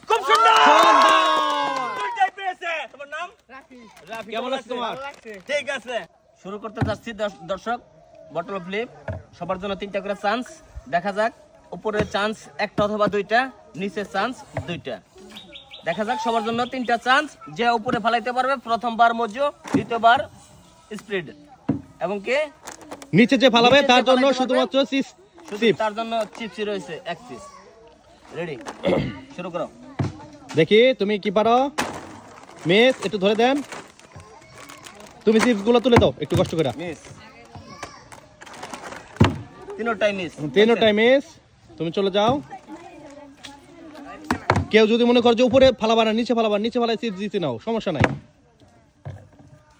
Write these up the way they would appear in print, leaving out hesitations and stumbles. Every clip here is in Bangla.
খুব সুন্দর সুন্দর। দুইটাই পেয়েছে। তোমার নাম? রাফি। রাফি, কেমন লাগছে তোমার? ভালো লাগছে। ঠিক আছে, শুরু করতে যাচ্ছি দর্শক। বটল ফ্লিপ সবার জন্য 3টা করে চান্স। দেখা যাক, উপরে চান্স একটা অথবা দুইটা, নিচে চান্স দুইটা। দেখা যাক, সবার জন্য 3টা চান্স। যে উপরে ফালাইতে পারবে প্রথমবার মজো, দ্বিতীয়বার স্প্রিড, এবং কে নিচে যে ফালাবে নিচে যে তার জন্য ফালাইতে শুধুমাত্র শুধু চিপস। তার জন্য চিপসই রয়েছে, এক পিস। রেডি, শুরু করো। দেখি তুমি কি পারো। মিস একটু ধরে দেন, তুমি চিপস গুলো তুলে দাও একটু কষ্ট করে। মিস, তিনটাই মিস। তিনটাই মিস, তুমি চলে যাও। কেউ যদি মনে করো যে উপরে ফালাবা না, নিচে ফালাবা, নিচে ফালাই চিপস দিতে নাও, সমস্যা নাই।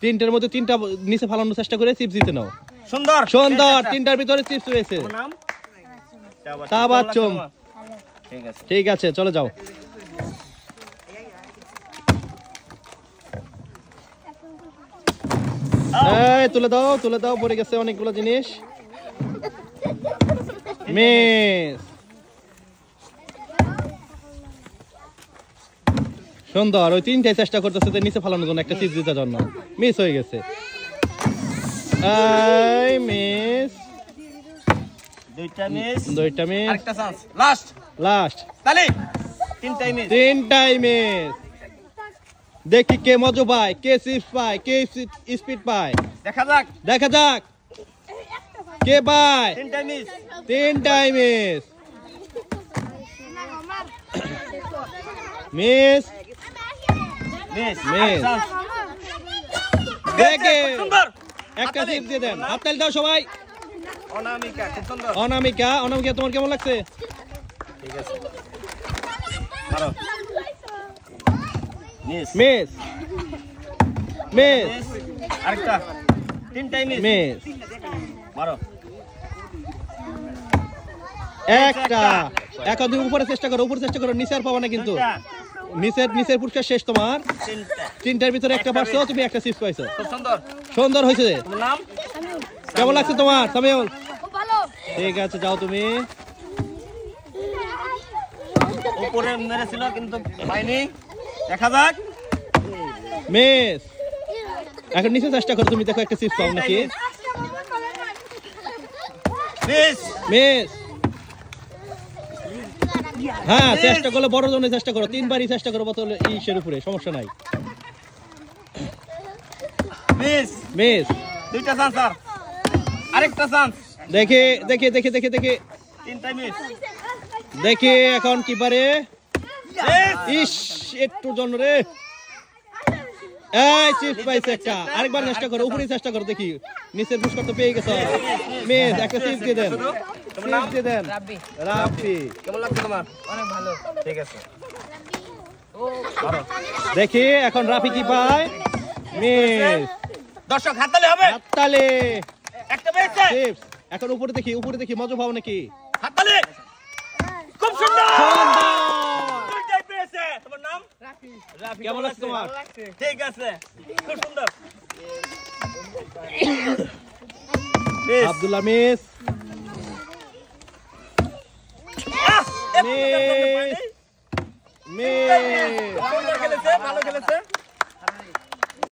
3টার মধ্যে 3টা নিচে ফালানোর চেষ্টা করে চিপস দিতে নাও। সুন্দর সুন্দর, 3টার ভিতরে চিপস রয়েছে। তোমার নাম? তাবাচ্চুম। ঠিক আছে, ঠিক আছে, চলে যাও। এই তুলে দাও, তুলে দাও, পড়ে গেছে অনেকগুলো জিনিস। মিস, সুন্দর। ওই 3টাই চেষ্টা করতেছে যে নিচে ফালানোর জন্য, একটা চিপস দিতে জন্য। মিস হয়ে গেছে। এই মিস, দুইটা মিস, দুইটা মিস, আরেকটা চান্স, লাস্ট লাস্ট তালি। তিনটাই মিস। 3টাই মিস। দেখি কে মজা পায়, কে চিপস পায়, কে স্পিড পায়। দেখা যাক, দেখা যাক কে পায়। তিনটাই মিস। 3টাই miss. Miss, miss, miss. Chance. দেখে সুন্দর, একটা চিপস দিয়ে দেন। হাততালি দাও সবাই। অনামিকা, খুব সুন্দর। অনামিকা, অনামিকা তোমার কেমন লাগছে? ঠিক আছে, মারো। মিস, মিস, মিস, মিস, আরেকটা। তিনটাই মিস। মিস। মারো। একটা। এখন তুমি উপরে চেষ্টা করো, উপরে চেষ্টা করো, নিচে আর পাবা না কিন্তু। দুইটা, নিচের পুরস্কার শেষ তোমার। তিনটা। 3টার ভিতরে একটা পারছো, তুমি একটা চিপস পাইছো। খুব সুন্দর। সুন্দর হয়েছে। তোমার নাম? কেমন লাগছে তোমার সামিউল? খুব ভালো। ঠিক আছে, যাও তুমি। উপরে মেরেছিল কিন্তু পাইনি। দেখা যাক। মিস, এখন নিচে চেষ্টা করো, তুমি দেখো একটা চিপস পাও নাকি। মিস, মিস, হ্যাঁ চেষ্টা করলে বড় জনের চেষ্টা করো, 3বারই চেষ্টা করো বোতল ইসের উপরে, সমস্যা নাই। মিস। মিস, দুইটা চান্স আর আরেকটা চান্স। দেখে দেখে দেখে দেখে দেখে তিনটাই মিস। দেখে এখন কি পারে। মিস, ইস, একটু জন রে। এই চিপস পাইছে একটা। আরেকবার চেষ্টা করো, উপরে চেষ্টা করো, দেখি নিচের পুরস্কার তো পেয়ে গেছো। মিস, একটা চিপস দিয়ে দেন, চিপস দিয়ে দেন। রাফি। রাফি, কেমন লাগছে তোমার? অনেক ভালো। ঠিক আছে, মারো। দেখি এখন রাফি কি পায়। মিস, দর্শক হাততালি হবে। হাততালি। একটা পেয়েছে। চিপস এখন উপরে দেখি, উপরে দেখি মজা পাও নাকি। হাততালি। খুব সুন্দর। সুন্দর। দুইটাই পেয়েছে। তোমার নাম? রাফি। রাফি, কেমন লাগছে তোমার? ভালো লাগছে। ঠিক আছে, খুব সুন্দর। মিস। আব্দুল্লাহ মিস, আহ, মিস, মিস। ভালো খেলেছে, ভালো খেলেছে।